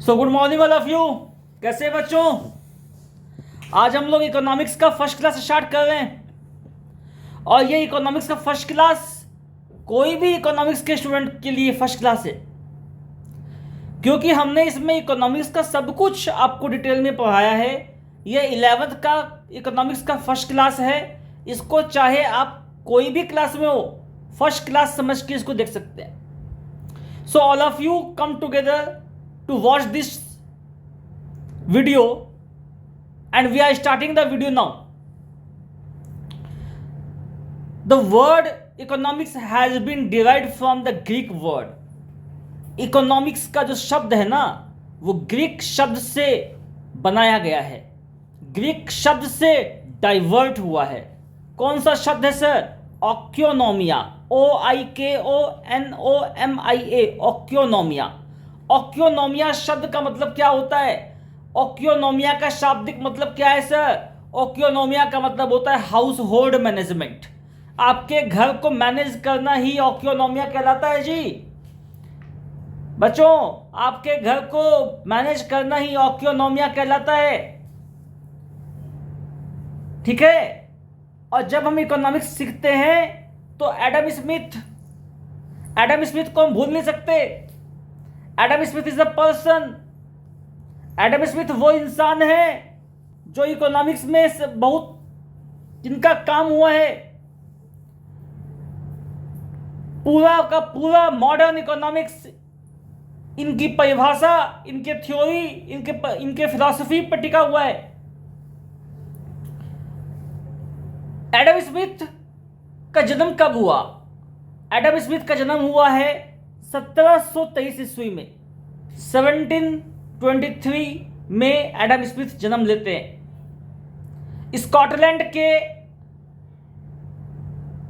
So good morning all of you. कैसे बच्चों? आज हम लोग इकोनॉमिक्स का फर्स्ट क्लास स्टार्ट कर रहे हैं और ये इकोनॉमिक्स का फर्स्ट क्लास कोई भी इकोनॉमिक्स के स्टूडेंट के लिए फर्स्ट क्लास है, क्योंकि हमने इसमें इकोनॉमिक्स का सब कुछ आपको डिटेल में पढ़ाया है। ये 11th का इकोनॉमिक्स का फर्स्ट क्लास है। इसको चाहे आप कोई भी क्लास में हो, फर्स्ट क्लास समझ के इसको देख सकते हैं। So all of you come together to watch this video and we are starting the video now. The word economics has been derived from the Greek word. Economics का जो शब्द है ना, वो ग्रीक शब्द से बनाया गया है, ग्रीक शब्द से डाइवर्ट हुआ है। कौन सा शब्द है सर? ओक्योनोमिया, OIKONOMIA, ओक्योनोमिया। ओक्योनोमिया शब्द का मतलब क्या होता है? ओक्योनोमिया का शाब्दिक मतलब क्या है सर? ओक्योनोमिया का मतलब होता है हाउस होल्ड मैनेजमेंट। आपके घर को मैनेज करना ही ओक्योनोमिया कहलाता है जी। बच्चों, आपके घर को मैनेज करना ही ओक्योनोमिया कहलाता है, ठीक है। और जब हम इकोनॉमिक्स सीखते हैं तो एडम स्मिथ को हम भूल नहीं सकते। Adam Smith is a person. Adam Smith वो इंसान है जो इकोनॉमिक्स में बहुत जिनका काम हुआ है। पूरा का पूरा मॉडर्न इकोनॉमिक्स, इनकी परिभाषा, इनके थ्योरी, इनके फिलॉसफी पर टिका हुआ है। एडम स्मिथ का जन्म कब हुआ? एडम स्मिथ का जन्म हुआ है 1723 ईस्वी में। 1723 में एडम स्मिथ जन्म लेते हैं। स्कॉटलैंड के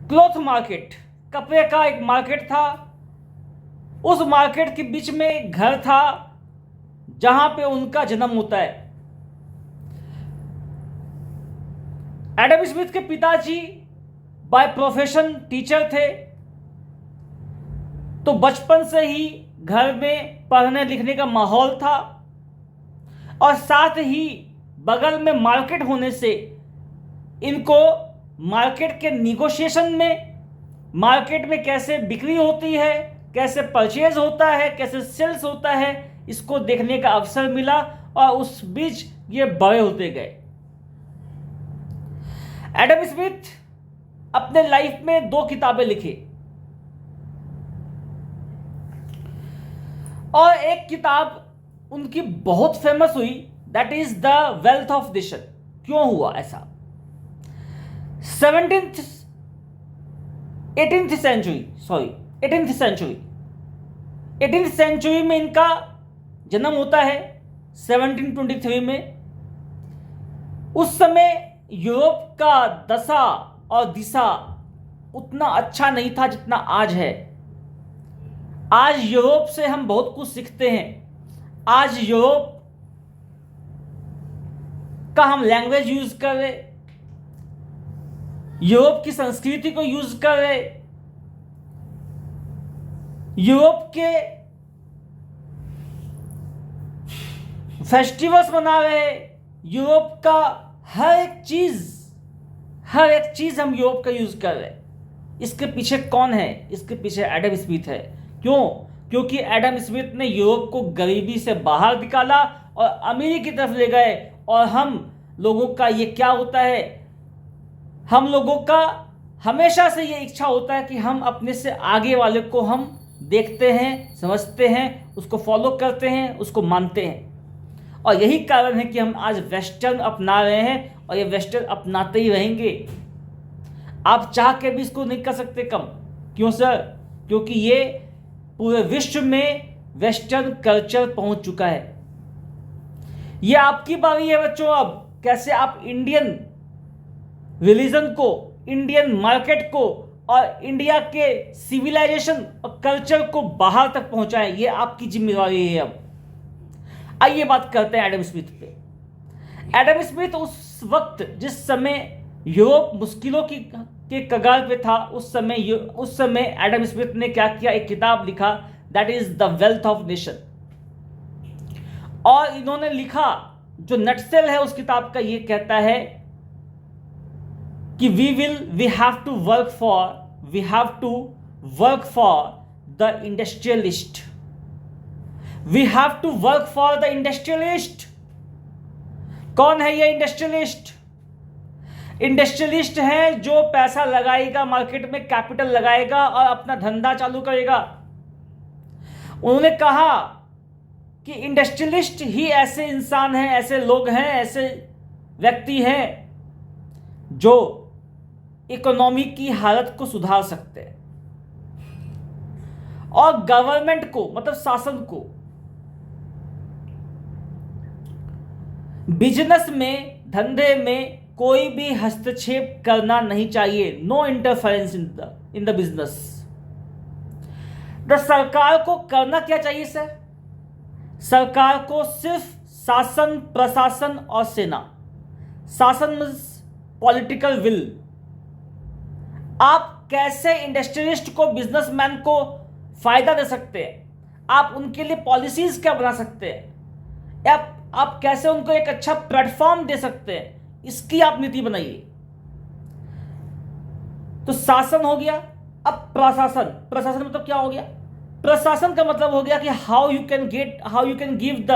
क्लॉथ मार्केट, कपड़े का एक मार्केट था, उस मार्केट के बीच में एक घर था जहां पे उनका जन्म होता है। एडम स्मिथ के पिताजी बाय प्रोफेशन टीचर थे, तो बचपन से ही घर में पढ़ने लिखने का माहौल था और साथ ही बगल में मार्केट होने से इनको मार्केट के निगोशिएशन में, मार्केट में कैसे बिक्री होती है, कैसे परचेज होता है, कैसे सेल्स होता है, इसको देखने का अवसर मिला और उस बीच ये बड़े होते गए। एडम स्मिथ अपने लाइफ में 2 किताबें लिखी और एक किताब उनकी बहुत फेमस हुई, that is the wealth of nation. क्यों हुआ ऐसा? 18th सेंचुरी में इनका जन्म होता है, 1723 में। उस समय यूरोप का दशा और दिशा उतना अच्छा नहीं था जितना आज है। आज यूरोप से हम बहुत कुछ सीखते हैं। आज यूरोप का हम लैंग्वेज यूज कर रहे, यूरोप की संस्कृति को यूज कर रहे, यूरोप के फेस्टिवल्स मना रहे, यूरोप का हर एक चीज हम यूरोप का यूज कर रहे। इसके पीछे कौन है? इसके पीछे एडम स्मिथ है। क्यों? क्योंकि एडम स्मिथ ने यूरोप को गरीबी से बाहर निकाला और अमीरी की तरफ ले गए। और हम लोगों का ये क्या होता है, हम लोगों का हमेशा से ये इच्छा होता है कि हम अपने से आगे वाले को हम देखते हैं, समझते हैं, उसको फॉलो करते हैं, उसको मानते हैं। और यही कारण है कि हम आज वेस्टर्न अपना रहे हैं और ये वेस्टर्न अपनाते ही रहेंगे। आप चाह के भी इसको नहीं कर सकते कम। क्यों सर? क्योंकि ये पूरे विश्व में वेस्टर्न कल्चर पहुंच चुका है। ये आपकी बारी है बच्चों। अब कैसे आप इंडियन रिलीजन को, इंडियन मार्केट को और इंडिया के सिविलाइजेशन और कल्चर को बाहर तक पहुंचाएं, ये आपकी जिम्मेदारी है। अब आइए बात करते हैं एडम स्मिथ पे। एडम स्मिथ उस वक्त, जिस समय यूरोप मुश्किलों के कगार पे था, उस समय एडम स्मिथ ने क्या किया? एक किताब लिखा, that is the wealth of nation. और इन्होंने लिखा, जो नटसेल है उस किताब का, ये कहता है कि we have to work for the industrialist. We have to work for the industrialist. कौन है ये इंडस्ट्रियलिस्ट? इंडस्ट्रियलिस्ट है जो पैसा लगाएगा, मार्केट में कैपिटल लगाएगा और अपना धंधा चालू करेगा। उन्होंने कहा कि इंडस्ट्रियलिस्ट ही ऐसे इंसान हैं, ऐसे लोग हैं, ऐसे व्यक्ति हैं जो इकोनॉमी की हालत को सुधार सकते हैं और गवर्नमेंट को, मतलब शासन को, बिजनेस में, धंधे में कोई भी हस्तक्षेप करना नहीं चाहिए। No interference in the business. सरकार को करना क्या चाहिए सर? सरकार को सिर्फ शासन, प्रशासन और सेना। शासन मीन्स पॉलिटिकल विल। आप कैसे इंडस्ट्रियलिस्ट को, बिजनेसमैन को फायदा दे सकते हैं? आप उनके लिए पॉलिसीज क्या बना सकते हैं? या आप कैसे उनको एक अच्छा प्लेटफॉर्म दे सकते हैं? इसकी आप नीति बनाइए। तो शासन हो गया। अब प्रशासन। प्रशासन मतलब क्या हो गया? प्रशासन का मतलब हो गया कि how you can give the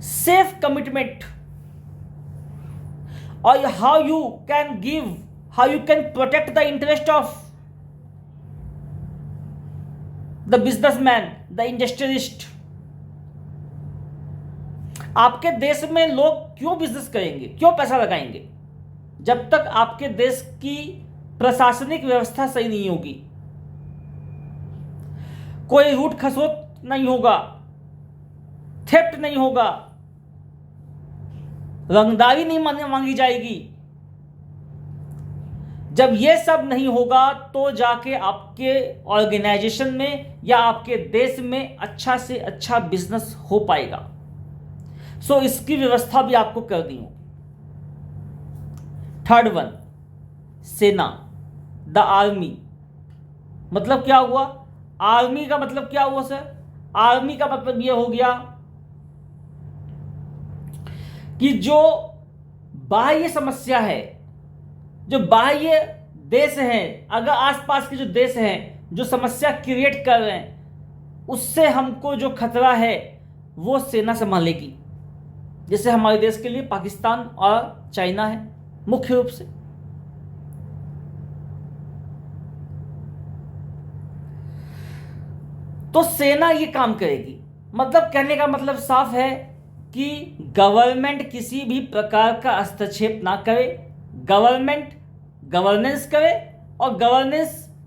safe commitment, और how you can protect the interest of the businessman, the industrialist. आपके देश में लोग क्यों बिजनेस करेंगे, क्यों पैसा लगाएंगे? जब तक आपके देश की प्रशासनिक व्यवस्था सही नहीं होगी, कोई लूट खसोट नहीं होगा, थेफ्ट नहीं होगा, रंगदारी नहीं मांगी जाएगी। जब ये सब नहीं होगा तो जाके आपके ऑर्गेनाइजेशन में या आपके देश में अच्छा से अच्छा बिजनेस हो पाएगा। सो इसकी व्यवस्था भी आपको करनी हो। थर्ड वन, सेना, द आर्मी। मतलब क्या हुआ? आर्मी का मतलब क्या हुआ सर? आर्मी का मतलब यह हो गया कि जो बाह्य समस्या है, जो बाह्य देश हैं, अगर आसपास के जो देश हैं जो समस्या क्रिएट कर रहे हैं, उससे हमको जो खतरा है वो सेना संभालेगी। जैसे हमारे देश के लिए पाकिस्तान और चाइना है मुख्य रूप से। तो सेना ये काम करेगी। मतलब कहने का मतलब साफ है कि गवर्नमेंट किसी भी प्रकार का हस्तक्षेप ना करे, गवर्नमेंट गवर्नेंस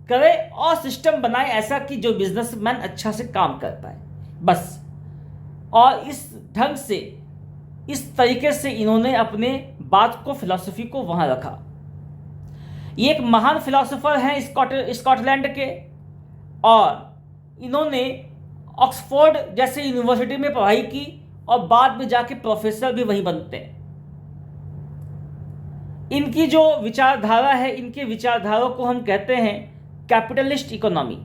करे और सिस्टम बनाए ऐसा कि जो बिजनेसमैन अच्छा से काम कर पाए, बस। और इस ढंग से, इस तरीके से इन्होंने अपने बात को, फिलॉसफी को वहां रखा। ये एक महान फिलॉसफर हैं स्कॉटलैंड के, और इन्होंने ऑक्सफोर्ड जैसे यूनिवर्सिटी में पढ़ाई की और बाद में जाके प्रोफेसर भी वहीं बनते हैं। इनकी जो विचारधारा है, इनके विचारधारा को हम कहते हैं कैपिटलिस्ट इकोनॉमी।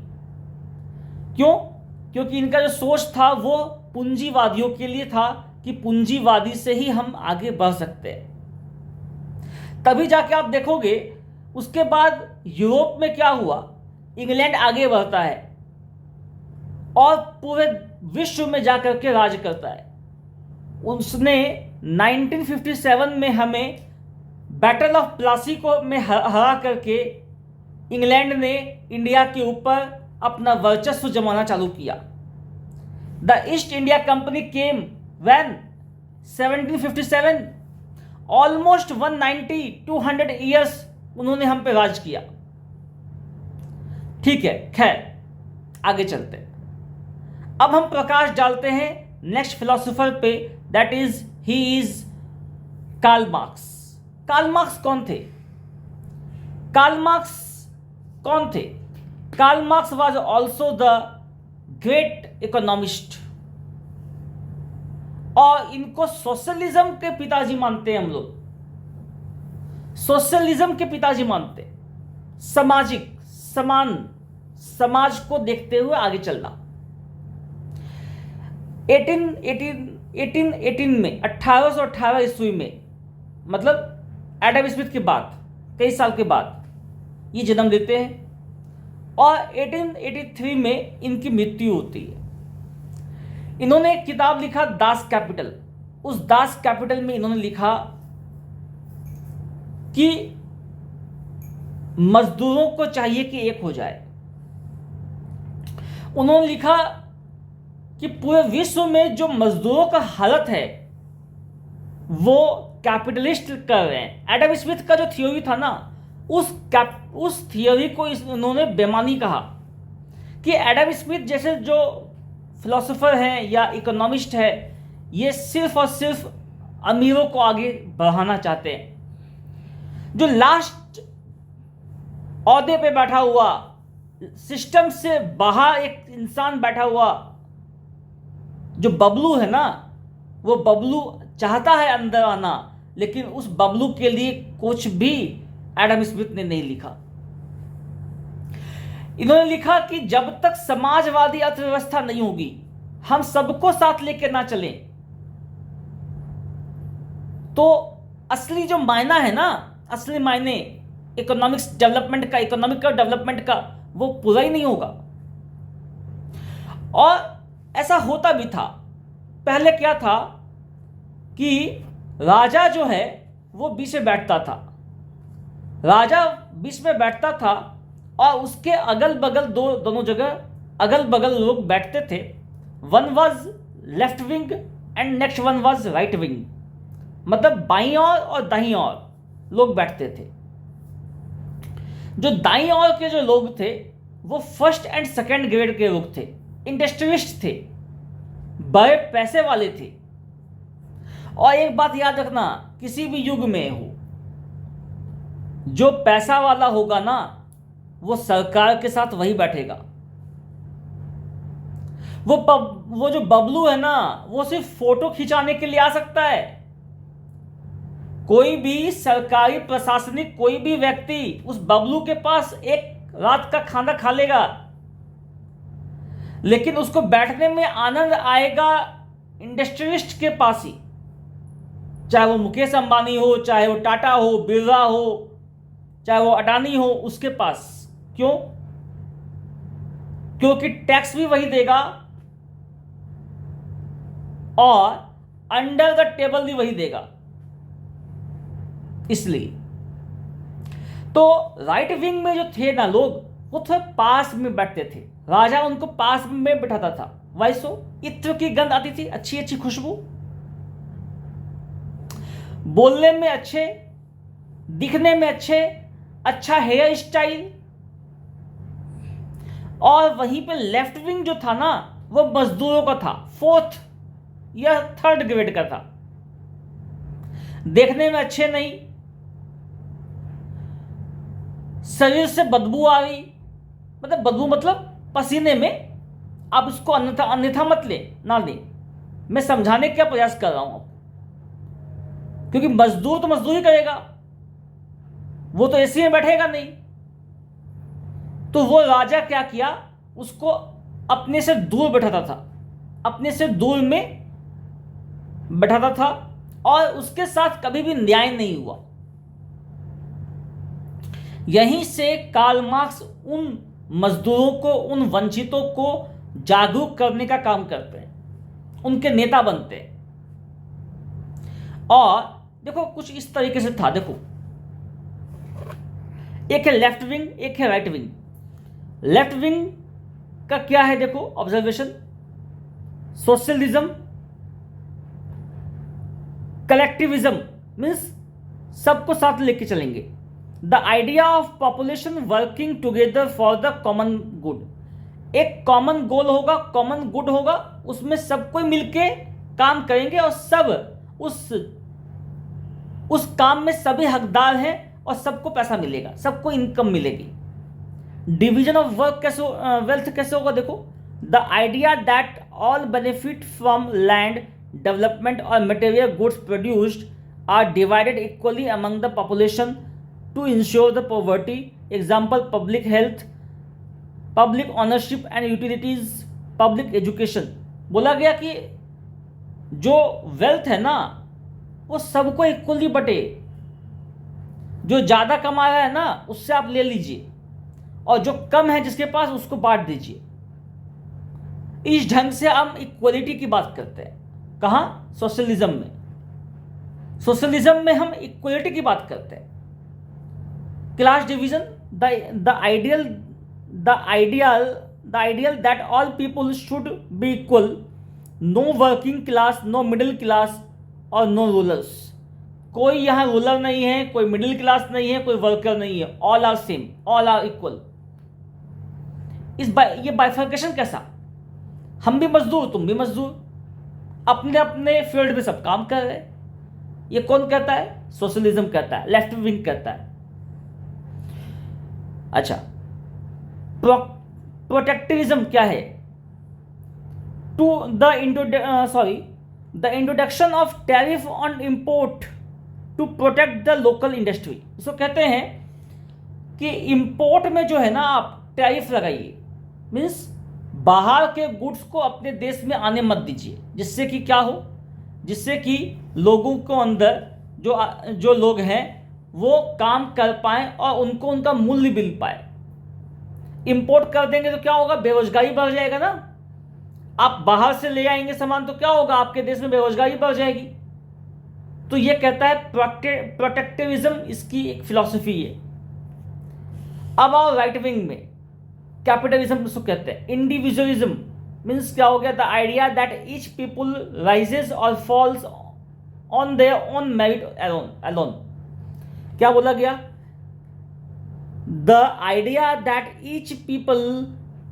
क्यों? क्योंकि इनका जो सोच था वो पूंजीवादियों के लिए था कि पूंजीवादी से ही हम आगे बढ़ सकते हैं। तभी जाके आप देखोगे उसके बाद यूरोप में क्या हुआ, इंग्लैंड आगे बढ़ता है और पूरे विश्व में जाकर के राज करता है। उसने 1957 में हमें बैटल ऑफ प्लासी को में हरा करके इंग्लैंड ने इंडिया के ऊपर अपना वर्चस्व जमाना चालू किया। The east India company came when 1757, almost 190-200 years उन्होंने हम पे राज किया। ठीक है, खैर आगे चलते हैं। अब हम प्रकाश डालते हैं नेक्स्ट फिलोसोफर पे, that is he is Karl Marx. Karl Marx कौन थे? Karl Marx was also the great economist, और इनको सोशलिज्म के पिताजी मानते हैं हम लोग। सोशलिज्म के पिताजी मानते हैं। सामाजिक, समान समाज को देखते हुए आगे चलना। 1818 में 1818 ईस्वी में, मतलब एडम स्मिथ के बाद कई साल के बाद ये जन्म लेते हैं और 1883 में इनकी मृत्यु होती है। इन्होंने एक किताब लिखा दास कैपिटल। उस दास कैपिटल में इन्होंने लिखा कि मजदूरों को चाहिए कि एक हो जाए। उन्होंने लिखा कि पूरे विश्व में जो मजदूरों का हालत है वो कैपिटलिस्ट कर रहे हैं। एडम स्मिथ का जो थ्योरी था ना, उस थ्योरी को इन्होंने बेईमानी कहा कि एडम स्मिथ जैसे जो फिलोसोफर हैं या इकोनॉमिस्ट है, ये सिर्फ और सिर्फ अमीरों को आगे बढ़ाना चाहते हैं। जो लास्ट ओहदे पे बैठा हुआ, सिस्टम से बाहर एक इंसान बैठा हुआ जो बबलू है ना, वो बबलू चाहता है अंदर आना, लेकिन उस बबलू के लिए कुछ भी एडम स्मिथ ने नहीं लिखा। इन्होंने लिखा कि जब तक समाजवादी अर्थव्यवस्था नहीं होगी, हम सबको साथ लेकर ना चलें, तो असली जो मायना है ना, असली मायने इकोनॉमिक्स डेवलपमेंट का, इकोनॉमिक डेवलपमेंट का, वो पूरा ही नहीं होगा। और ऐसा होता भी था। पहले क्या था कि राजा जो है वो बीच में बैठता था, राजा बीच में बैठता था और उसके अगल बगल दोनों जगह अगल बगल लोग बैठते थे। One was left wing and next one was right wing, मतलब बाईं ओर और दाईं ओर लोग बैठते थे। जो दाईं ओर के जो लोग थे वो फर्स्ट एंड सेकंड ग्रेड के लोग थे, इंडस्ट्रियलिस्ट थे, बड़े पैसे वाले थे। और एक बात याद रखना, किसी भी युग में हो, जो पैसा वाला होगा ना, वो सरकार के साथ वही बैठेगा। वो जो बबलू है ना, वो सिर्फ फोटो खिंचाने के लिए आ सकता है। कोई भी सरकारी प्रशासनिक कोई भी व्यक्ति उस बबलू के पास एक रात का खाना खा लेगा, लेकिन उसको बैठने में आनंद आएगा इंडस्ट्रियलिस्ट के पास ही, चाहे वो मुकेश अंबानी हो, चाहे वो टाटा हो, बिरला हो, चाहे वो अडानी हो, उसके पास। क्यों? क्योंकि टैक्स भी वही देगा और अंडर द टेबल भी वही देगा, इसलिए। तो राइट विंग में जो थे ना लोग, वो थोड़े पास में बैठते थे, राजा उनको पास में बिठाता था। वैसो इत्र की गंध आती थी, अच्छी अच्छी खुशबू, बोलने में अच्छे, दिखने में अच्छे, अच्छा हेयर स्टाइल। और वहीं पे लेफ्ट विंग जो था ना, वो मजदूरों का था, फोर्थ या थर्ड ग्रेड का था, देखने में अच्छे नहीं, शरीर से बदबू आ रही, मतलब बदबू मतलब पसीने में। आप उसको अन्यथा मत ले ना ले, मैं समझाने का प्रयास कर रहा हूं आपको, क्योंकि मजदूर तो मजदूरी करेगा, वो तो एसी में बैठेगा नहीं। तो वो राजा क्या किया, उसको अपने से दूर बैठाता था, अपने से दूर में बैठाता था, और उसके साथ कभी भी न्याय नहीं हुआ। यहीं से कार्ल मार्क्स उन मजदूरों को, उन वंचितों को जागरूक करने का काम करते हैं, उनके नेता बनते हैं। और देखो कुछ इस तरीके से था, देखो एक है लेफ्ट विंग, एक है राइट विंग। लेफ्ट विंग का क्या है, देखो ऑब्जर्वेशन, सोशलिज्म, कलेक्टिविज्म, मीन्स सबको साथ लेके चलेंगे। The idea of population working together for the common good. एक कॉमन गोल होगा, कॉमन गुड होगा, उसमें सब कोई मिलके काम करेंगे और सब उस काम में सभी हकदार हैं और सबको पैसा मिलेगा, सबको इनकम मिलेगी। डिवीजन ऑफ वर्क कैसे, वेल्थ कैसे होगा, देखो the idea that all benefit from land development और material goods produced are divided equally among the population to ensure the poverty. Example, public health, public ownership and utilities, public education. बोला गया कि जो wealth है ना वो सबको equally बटे, जो ज़्यादा कमा रहा है ना उससे आप ले लीजिए, और जो कम है जिसके पास उसको बांट दीजिए। इस ढंग से हम इक्वलिटी की बात करते हैं। कहाँ? सोशलिज्म में। सोशलिज्म में हम इक्वलिटी की बात करते हैं। Class division, the ideal that all people should be equal, no working class, no middle class और नो रूलर्स। कोई यहाँ रूलर नहीं है, कोई मिडिल क्लास नहीं है, कोई वर्कर नहीं है, all are same, all are equal. ये बाइफर्केशन कैसा? हम भी मजदूर, तुम भी मजदूर, अपने अपने फील्ड में सब काम कर रहे हैं। ये कौन कहता है? सोशलिज्म कहता है, लेफ्ट विंग कहता है। अच्छा, प्रोटेक्टिविज्म क्या है? The introduction of tariff on import to protect the local industry. इसको कहते हैं कि इंपोर्ट में जो है ना आप टैरिफ लगाइए, मीन्स बाहर के गुड्स को अपने देश में आने मत दीजिए, जिससे कि क्या हो, जिससे कि लोगों को अंदर जो लोग हैं वो काम कर पाएं और उनको उनका मूल्य मिल पाए। इंपोर्ट कर देंगे तो क्या होगा? बेरोजगारी बढ़ जाएगा ना। आप बाहर से ले आएंगे सामान तो क्या होगा? आपके देश में बेरोजगारी बढ़ जाएगी। तो ये कहता है प्रोटेक्टिविज्म, इसकी एक फिलॉसफी है। अब आओ राइट विंग में, कैपिटलिज्म इसको कहते हैं। इंडिविजुअलिज्म मीन्स क्या हो गया? The idea that each people rises और falls on their own merit alone. क्या बोला गया? The idea that each people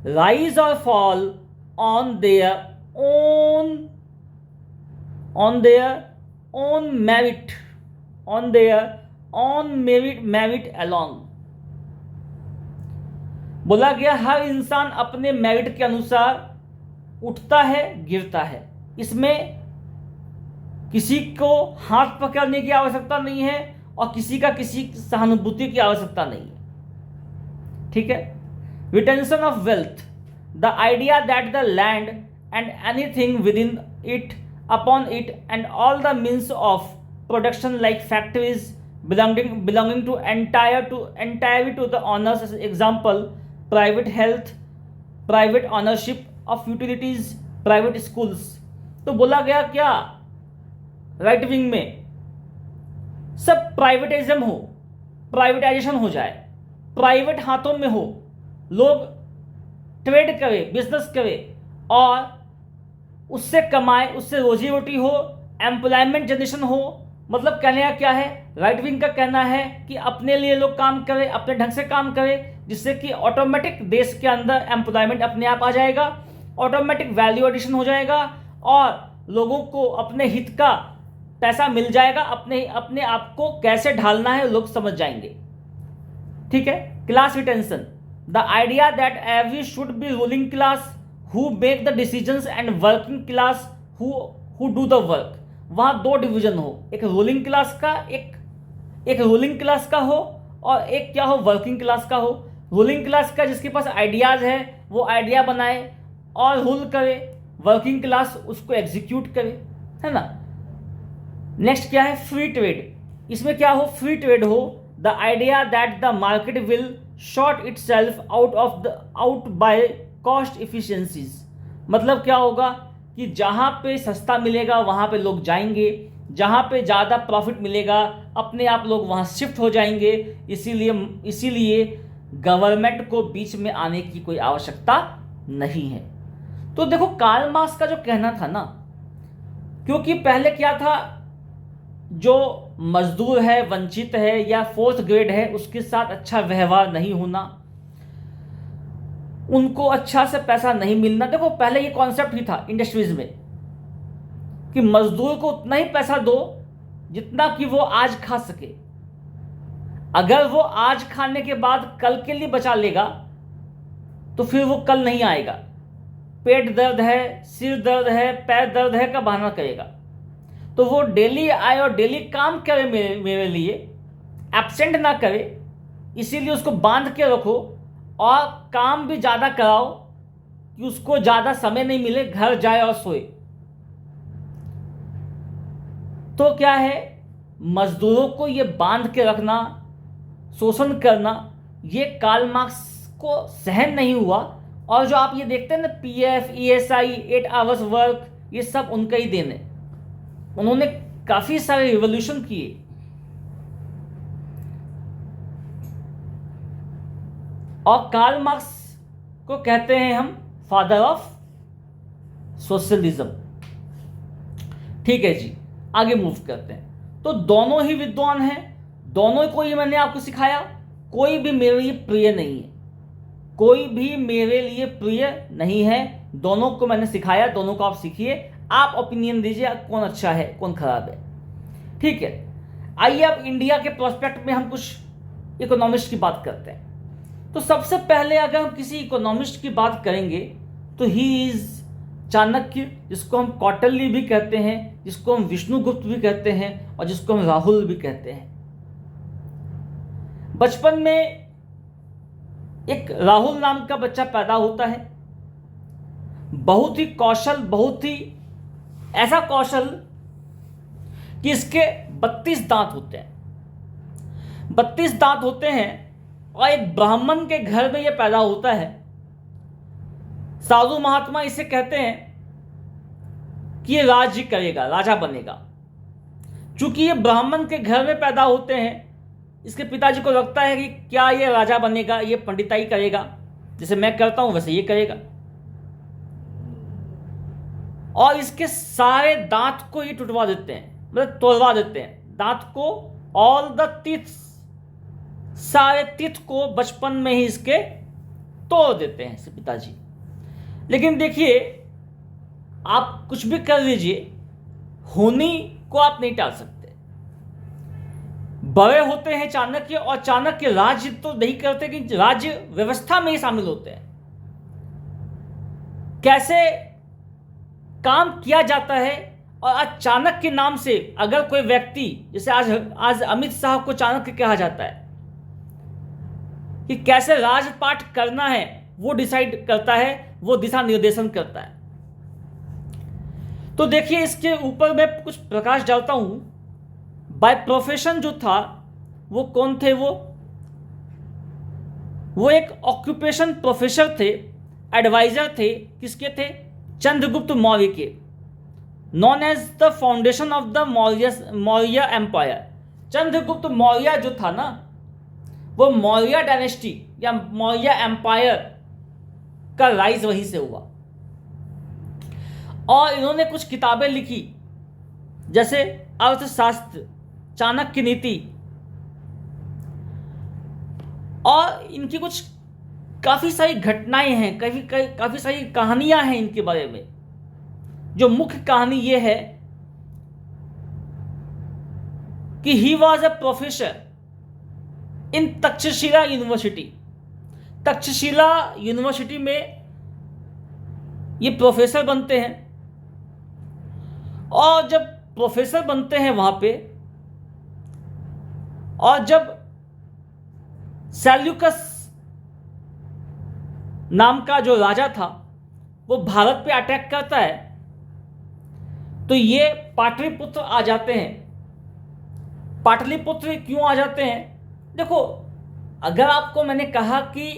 rise और fall on their own merit alone। बोला गया हर इंसान अपने मेरिट के अनुसार उठता है, गिरता है। इसमें किसी को हाथ पकड़ने की आवश्यकता नहीं है और किसी सहानुभूति की आवश्यकता नहीं है। ठीक है। Retention of wealth, the idea that the land and anything with in it, upon it and all the means of production like factories belonging to entirely to the owners, as example private health, private ownership of utilities, private schools। तो बोला गया क्या right wing में? सब privatisation हो जाए, private हाथों में हो, लोग ट्रेड करे, बिजनेस करे और उससे कमाए, उससे रोजी रोटी हो, एम्प्लॉयमेंट जनरेशन हो। मतलब कहने का क्या है? राइट विंग का कहना है कि अपने लिए लोग काम करें, अपने ढंग से काम करें, जिससे कि ऑटोमेटिक देश के अंदर एम्प्लॉयमेंट अपने आप आ जाएगा, ऑटोमेटिक वैल्यू एडिशन हो जाएगा और लोगों को अपने हित का पैसा मिल जाएगा। अपने आप को कैसे ढालना है लोग समझ जाएंगे। ठीक है। Class retention, the idea that every should be ruling class who make the decisions and working class who do the work। वहाँ दो डिवीजन हो, एक रूलिंग क्लास का, एक रूलिंग क्लास का हो और एक क्या हो? वर्किंग क्लास का हो। रूलिंग क्लास का जिसके पास आइडियाज है वो आइडिया बनाए और रूल करे, वर्किंग क्लास उसको एग्जीक्यूट करे, है ना। नेक्स्ट क्या है? Free trade. इसमें क्या हो? फ्री ट्रेड हो, the idea that the market will sort itself out by cost efficiencies. मतलब क्या होगा कि जहाँ पे सस्ता मिलेगा वहाँ पे लोग जाएंगे, जहाँ पे ज़्यादा प्रॉफिट मिलेगा अपने आप लोग वहाँ शिफ्ट हो जाएंगे। इसीलिए गवर्नमेंट को बीच में आने की कोई आवश्यकता नहीं है। तो देखो कार्ल मार्क्स का जो कहना था ना, क्योंकि पहले क्या था, जो मजदूर है, वंचित है या फोर्थ ग्रेड है, उसके साथ अच्छा व्यवहार नहीं होना, उनको अच्छा से पैसा नहीं मिलना। देखो पहले ये कॉन्सेप्ट ही था इंडस्ट्रीज में कि मजदूर को उतना ही पैसा दो जितना कि वो आज खा सके। अगर वो आज खाने के बाद कल के लिए बचा लेगा तो फिर वो कल नहीं आएगा। पेट दर्द है, सिर दर्द है, पैर दर्द है का बहाना करेगा। तो वो डेली आए और डेली काम करे मेरे लिए, एब्सेंट ना करे। इसीलिए उसको बांध के रखो और काम भी ज़्यादा कराओ कि उसको ज्यादा समय नहीं मिले, घर जाए और सोए। तो क्या है, मजदूरों को ये बांध के रखना, शोषण करना, ये कार्ल मार्क्स को सहन नहीं हुआ। और जो आप ये देखते हैं ना, पीएफ, ईएसआई, 8 आवर्स वर्क, ये सब उनका ही देन है। उन्होंने काफी सारे रिवॉल्यूशन किए। और कार्ल मार्क्स को कहते हैं हम फादर ऑफ सोशलिज्म। ठीक है जी, आगे मूव करते हैं। तो दोनों ही विद्वान हैं, दोनों को ही मैंने आपको सिखाया। कोई भी मेरे लिए प्रिय नहीं है, कोई भी मेरे लिए प्रिय नहीं है। दोनों को मैंने सिखाया, दोनों को आप सीखिए। आप ओपिनियन दीजिए कौन अच्छा है कौन खराब है। ठीक है, आइए अब इंडिया के प्रोस्पेक्ट में हम कुछ इकोनॉमिस्ट की बात करते हैं। तो सबसे पहले अगर हम किसी इकोनॉमिस्ट की बात करेंगे तो ही इज चाणक्य, जिसको हम कौटिल्य भी कहते हैं, जिसको हम विष्णुगुप्त भी कहते हैं, और जिसको हम राहुल भी कहते हैं। बचपन में एक राहुल नाम का बच्चा पैदा होता है, बहुत ही कौशल, बहुत ही ऐसा कौशल कि इसके 32 दांत होते हैं। 32 दांत होते हैं और एक ब्राह्मण के घर में यह पैदा होता है। साधु महात्मा इसे कहते हैं कि ये राज्य करेगा, राजा बनेगा। चूंकि ये ब्राह्मण के घर में पैदा होते हैं, इसके पिताजी को लगता है कि क्या ये राजा बनेगा, ये पंडिताई करेगा, जैसे मैं करता हूं वैसे ये करेगा। और इसके सारे दांत को ये टुटवा देते हैं, मतलब तोड़वा देते हैं दांत को। ऑल द टीथ्स, सारे टीथ को बचपन में ही इसके तोड़ देते हैं इसके पिताजी। लेकिन देखिए, आप कुछ भी कर लीजिए, होनी को आप नहीं टाल सकते। बड़े होते हैं चाणक्य, और चाणक्य राज्य तो नहीं करते कि राज्य व्यवस्था में ही शामिल होते हैं। कैसे काम किया जाता है। और आज चाणक्य के नाम से अगर कोई व्यक्ति, जैसे आज अमित शाह को चाणक्य कहा जाता है, कि कैसे राजपाट करना है वो डिसाइड करता है, वो दिशा निर्देशन करता है। तो देखिए, इसके ऊपर मैं कुछ प्रकाश डालता हूं। बाय प्रोफेशन जो था वो कौन थे, वो एक ऑक्यूपेशन प्रोफेसर थे, एडवाइजर थे। किसके थे? चंद्रगुप्त मौर्य के, known as the foundation of the Maurya empire. Chandragupta Maurya जो था ना, वो मौर्य डायनेस्टी या मौर्य एम्पायर का राइज वहीं से हुआ। और इन्होंने कुछ किताबें लिखी, जैसे अर्थशास्त्र, चाणक्य नीति, और इनकी कुछ काफी सारी घटनाएं हैं, काफी सारी कहानियां हैं इनके बारे में। जो मुख्य कहानी ये है कि he was a professor in Takshashila university. Takshashila university में ये प्रोफेसर बनते हैं। और जब प्रोफेसर बनते हैं वहां पे, और जब सेल्यूकस नाम का जो राजा था वो भारत पे अटैक करता है, तो ये पाटलिपुत्र आ जाते हैं। पाटलिपुत्र क्यों आ जाते हैं? देखो, अगर आपको मैंने कहा कि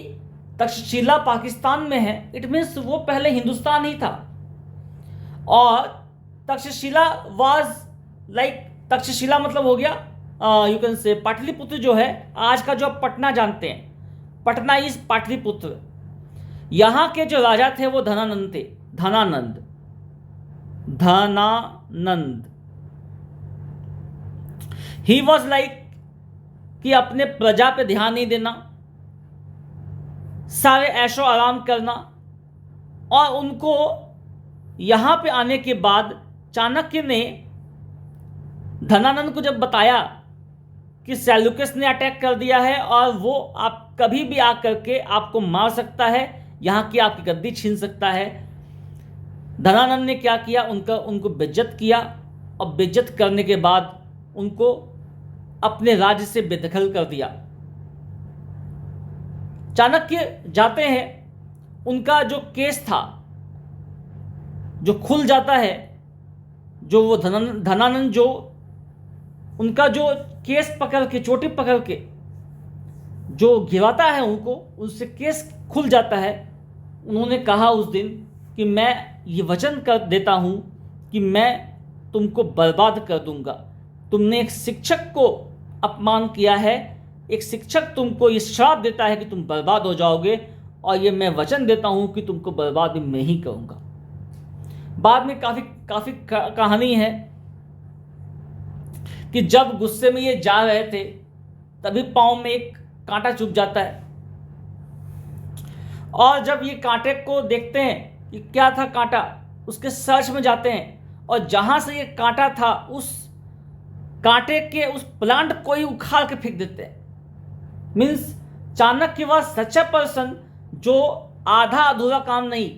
तक्षशिला पाकिस्तान में है, इट मीन्स वो पहले हिंदुस्तान ही था। और तक्षशिला वाज लाइक, तक्षशिला मतलब हो गया, यू कैन से पाटलिपुत्र जो है, आज का जो आप पटना जानते हैं, पटना इज पाटलिपुत्र। यहां के जो राजा थे वो धनानंद थे, धनानंद। ही वॉज लाइक कि अपने प्रजा पे ध्यान नहीं देना, सारे ऐशो आराम करना। और उनको यहां पे आने के बाद चाणक्य ने धनानंद को जब बताया कि सेल्यूकस ने अटैक कर दिया है और वो आप कभी भी आकर के आपको मार सकता है, यहां की आपकी गद्दी छीन सकता है, धनानंद ने क्या किया, उनको बेइज्जत किया। और बेइज्जत करने के बाद उनको अपने राज्य से बेदखल कर दिया। चाणक्य जाते हैं, उनका जो केस था जो खुल जाता है, जो वो धनानंद जो उनका जो केस पकड़ के, चोटी पकड़ के जो गिराता है उनको, उससे केस खुल जाता है। उन्होंने कहा उस दिन कि मैं ये वचन कर देता हूँ कि मैं तुमको बर्बाद कर दूंगा। तुमने एक शिक्षक को अपमान किया है, एक शिक्षक तुमको ये श्राप देता है कि तुम बर्बाद हो जाओगे, और ये मैं वचन देता हूँ कि तुमको बर्बाद मैं ही करूँगा। बाद में काफ़ी कहानी है कि जब गुस्से में ये जा रहे थे तभी पाँव में एक कांटा चुभ जाता है, और जब ये कांटे को देखते हैं कि क्या था कांटा, उसके सर्च में जाते हैं और जहाँ से ये कांटा था उस कांटे के उस प्लांट को ही उखाड़ के फेंक देते हैं। मीन्स चाणक्य वह सच्चा पर्सन जो आधा अधूरा काम नहीं,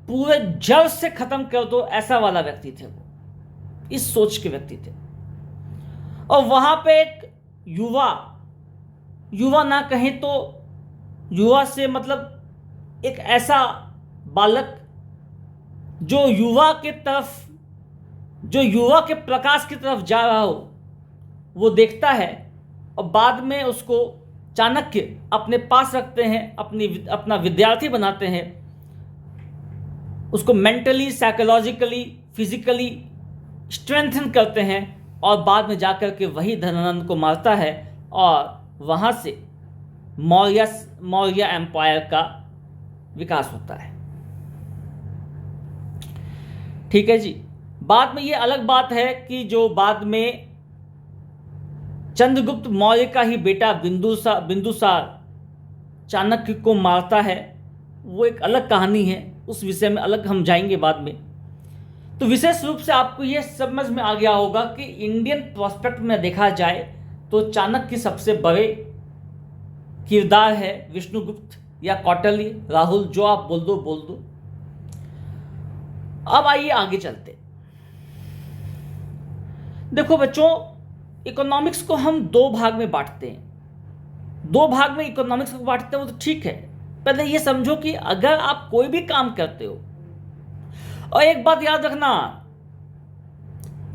पूरे जड़ से खत्म कर दो, ऐसा वाला व्यक्ति थे वो, इस सोच के व्यक्ति थे। और वहां पे एक युवा ना कहें तो युवा से मतलब एक ऐसा बालक जो युवा के तरफ, जो युवा के प्रकाश की तरफ जा रहा हो, वो देखता है और बाद में उसको चाणक्य अपने पास रखते हैं, अपना विद्यार्थी बनाते हैं, उसको मेंटली, साइकोलॉजिकली, फिजिकली स्ट्रेंथन करते हैं, और बाद में जाकर के वही धनानंद को मारता है, और वहाँ से मौर्य एम्पायर का विकास होता है। ठीक है जी। बाद में ये अलग बात है कि जो बाद में चंद्रगुप्त मौर्य का ही बेटा बिंदुसार चाणक्य को मारता है, वो एक अलग कहानी है, उस विषय में अलग हम जाएंगे बाद में। तो विशेष रूप से आपको ये समझ में आ गया होगा कि इंडियन प्रोस्पेक्ट में देखा जाए तो चाणक्य सबसे बड़े किरदार है, विष्णुगुप्त या कौटिल्य, राहुल, जो आप बोल दो। अब आइए आगे चलते। देखो बच्चों, इकोनॉमिक्स को हम दो भाग में बांटते हैं। दो भाग में इकोनॉमिक्स को बांटते हैं, वो तो ठीक है। पहले ये समझो कि अगर आप कोई भी काम करते हो, और एक बात याद रखना,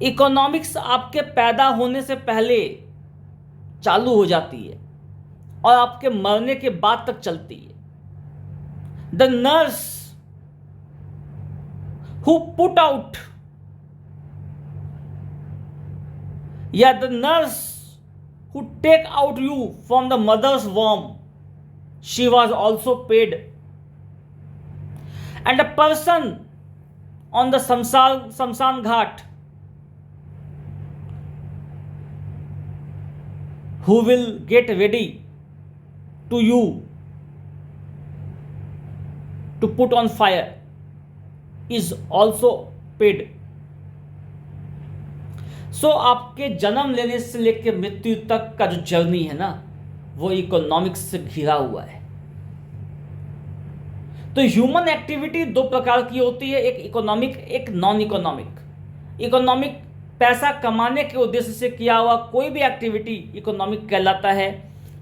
इकोनॉमिक्स आपके पैदा होने से पहले चालू हो जाती है और आपके मरने के बाद तक चलती है। The nurse who put out, या the nurse who take out you from the mother's warm, she was also paid. And a person on the Samsan Ghat who will get ready to you to put on fire is also paid. So आपके जन्म लेने से लेकर मृत्यु तक का जो journey है ना, वो इकोनॉमिक्स से घिरा हुआ है। तो ह्यूमन एक्टिविटी दो प्रकार की होती है, एक इकोनॉमिक, एक नॉन इकोनॉमिक। इकोनॉमिक पैसा कमाने के उद्देश्य से किया हुआ कोई भी एक्टिविटी इकोनॉमिक कहलाता है,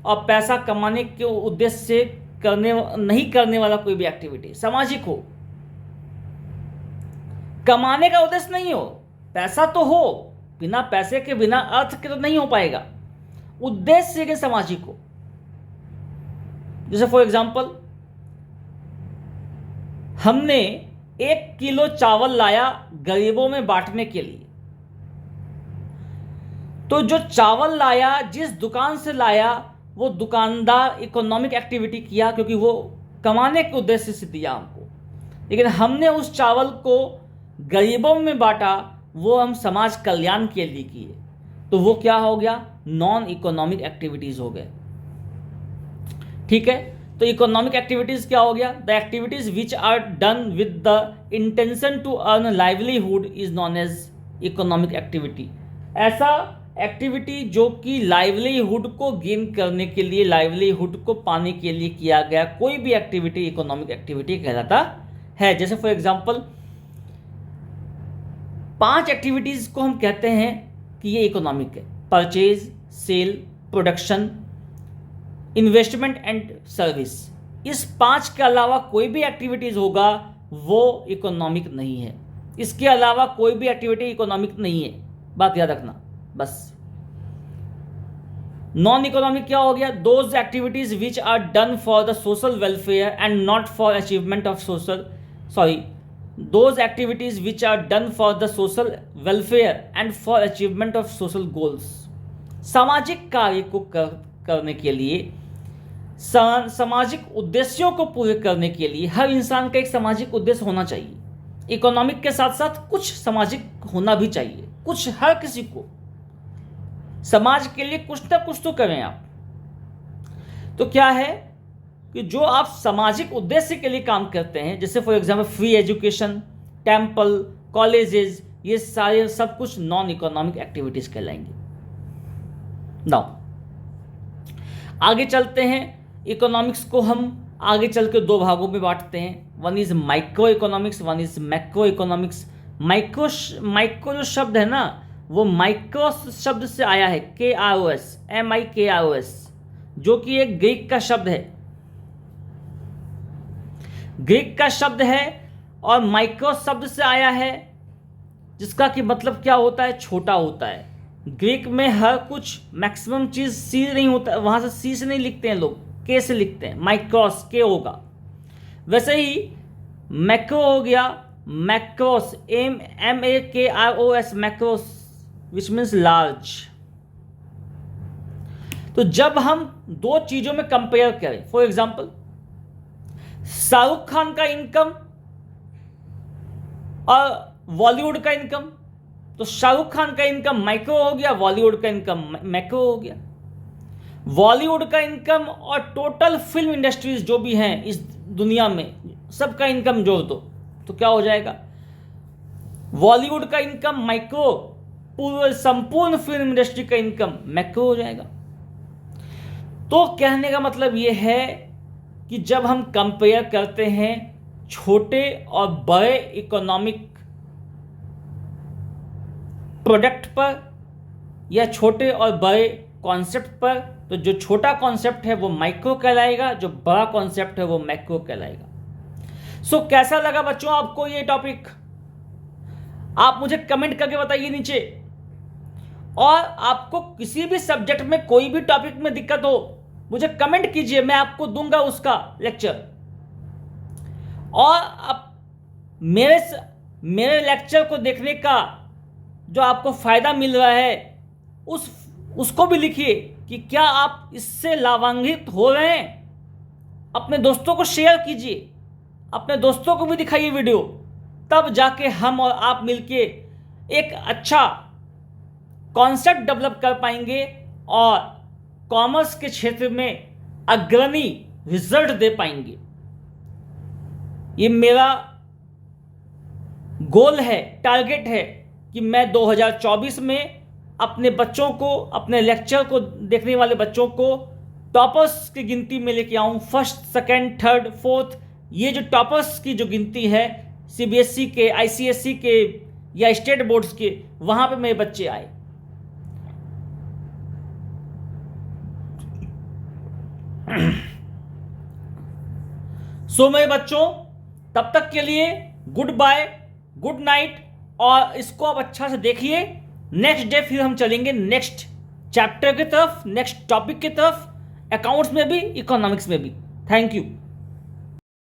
और पैसा कमाने के उद्देश्य से नहीं करने वाला कोई भी एक्टिविटी सामाजिक हो। कमाने का उद्देश्य नहीं हो, पैसा तो हो, बिना पैसे के, बिना अर्थ के तो नहीं हो पाएगा, उद्देश्य के सामाजिक हो। जैसे फॉर एग्जाम्पल, हमने 1 किलो चावल लाया गरीबों में बांटने के लिए, तो जो चावल लाया, जिस दुकान से लाया, वो दुकानदार इकोनॉमिक एक्टिविटी किया, क्योंकि वो कमाने के उद्देश्य से दिया हमको। लेकिन हमने उस चावल को गरीबों में बांटा, वो हम समाज कल्याण के लिए किए, तो वो क्या हो गया, नॉन इकोनॉमिक एक्टिविटीज हो गए। ठीक है। तो इकोनॉमिक एक्टिविटीज क्या हो गया, the activities which are done with the intention to earn livelihood is known as economic activity. ऐसा एक्टिविटी जो कि लाइवलीहुड को गेन करने के लिए, लाइवलीहुड को पाने के लिए किया गया कोई भी एक्टिविटी इकोनॉमिक एक्टिविटी कहलाता है। जैसे फॉर एग्जांपल 5 एक्टिविटीज को हम कहते हैं कि ये इकोनॉमिक है: purchase, sale, production, investment and service. इस 5 के अलावा कोई भी एक्टिविटीज होगा वो इकोनॉमिक नहीं है। इसके अलावा कोई भी एक्टिविटी इकोनॉमिक नहीं है, बात याद रखना बस। नॉन इकोनॉमिक क्या हो गया? Those activities which are done for the social welfare and not for achievement of those activities which are done for the social welfare and for achievement of social goals। सामाजिक कार्य को करने के लिए, सामाजिक उद्देश्यों को पूरे करने के लिए हर इंसान का एक सामाजिक उद्देश्य होना चाहिए। इकोनॉमिक के साथ साथ कुछ सामाजिक होना भी चाहिए, कुछ हर किसी को समाज के लिए कुछ ना कुछ तो करें आप। तो क्या है कि जो आप सामाजिक उद्देश्य के लिए काम करते हैं, जैसे for example free education, temple, colleges, ये सारे सब कुछ नॉन इकोनॉमिक एक्टिविटीज कहलाएंगे। नाउ आगे चलते हैं। इकोनॉमिक्स को हम आगे चल के 2 भागों में बांटते हैं। One is micro economics, one is macro economics. Micro जो शब्द है ना, वो माइक्रो शब्द से आया है, KROS, MIKROS, जो कि एक ग्रीक का शब्द है। ग्रीक का शब्द है और माइक्रो शब्द से आया है, जिसका कि मतलब क्या होता है? छोटा होता है। ग्रीक में हर कुछ मैक्सिमम चीज सी नहीं होता, वहां से सी से नहीं लिखते हैं लोग, के से लिखते हैं। माइक्रोस के होगा। वैसे ही मैक्रो हो गया, macros, MAKROS, macros, which means large. तो जब हम 2 चीजों में कंपेयर करें, फॉर एग्जाम्पल शाहरुख खान का इनकम और बॉलीवुड का इनकम, तो शाहरुख खान का इनकम माइक्रो हो गया, बॉलीवुड का इनकम मैक्रो हो गया। बॉलीवुड का इनकम और टोटल फिल्म इंडस्ट्रीज जो भी हैं इस दुनिया में, सबका इनकम जोड़ दो तो क्या हो जाएगा? बॉलीवुड का इनकम माइक्रो, पूरे संपूर्ण फिल्म इंडस्ट्री का इनकम मैक्रो हो जाएगा। तो कहने का मतलब यह है कि जब हम कंपेयर करते हैं छोटे और बड़े इकोनॉमिक प्रोडक्ट पर या छोटे और बड़े कॉन्सेप्ट पर, तो जो छोटा कॉन्सेप्ट है वो माइक्रो कहलाएगा, जो बड़ा कॉन्सेप्ट है वो मैक्रो कहलाएगा। सो कैसा लगा बच्चों आपको ये टॉपिक? आप मुझे कमेंट करके बताइए नीचे। और आपको किसी भी सब्जेक्ट में कोई भी टॉपिक में दिक्कत हो, मुझे कमेंट कीजिए, मैं आपको दूंगा उसका लेक्चर। और आप मेरे लेक्चर को देखने का जो आपको फायदा मिल रहा है उसको भी लिखिए कि क्या आप इससे लाभान्वित हो रहे हैं। अपने दोस्तों को शेयर कीजिए, अपने दोस्तों को भी दिखाइए वीडियो, तब जाके हम और आप मिलके एक अच्छा कॉन्सेप्ट डेवलप कर पाएंगे और कॉमर्स के क्षेत्र में अग्रणी रिजल्ट दे पाएंगे। ये मेरा गोल है, टारगेट है कि मैं 2024 में अपने बच्चों को, अपने लेक्चर को देखने वाले बच्चों को टॉपर्स की गिनती में लेके आऊं। 1st, 2nd, 3rd, 4th, ये जो टॉपर्स की जो गिनती है CBSE के, ICSE के या स्टेट बोर्ड्स के, वहां पे मेरे बच्चे आए। सो मेरे बच्चों, तब तक के लिए गुड बाय, गुड नाइट। और इसको आप अच्छा से देखिए। नेक्स्ट डे फिर हम चलेंगे नेक्स्ट चैप्टर की तरफ, नेक्स्ट टॉपिक की तरफ, अकाउंट्स में भी, इकोनॉमिक्स में भी। Thank you.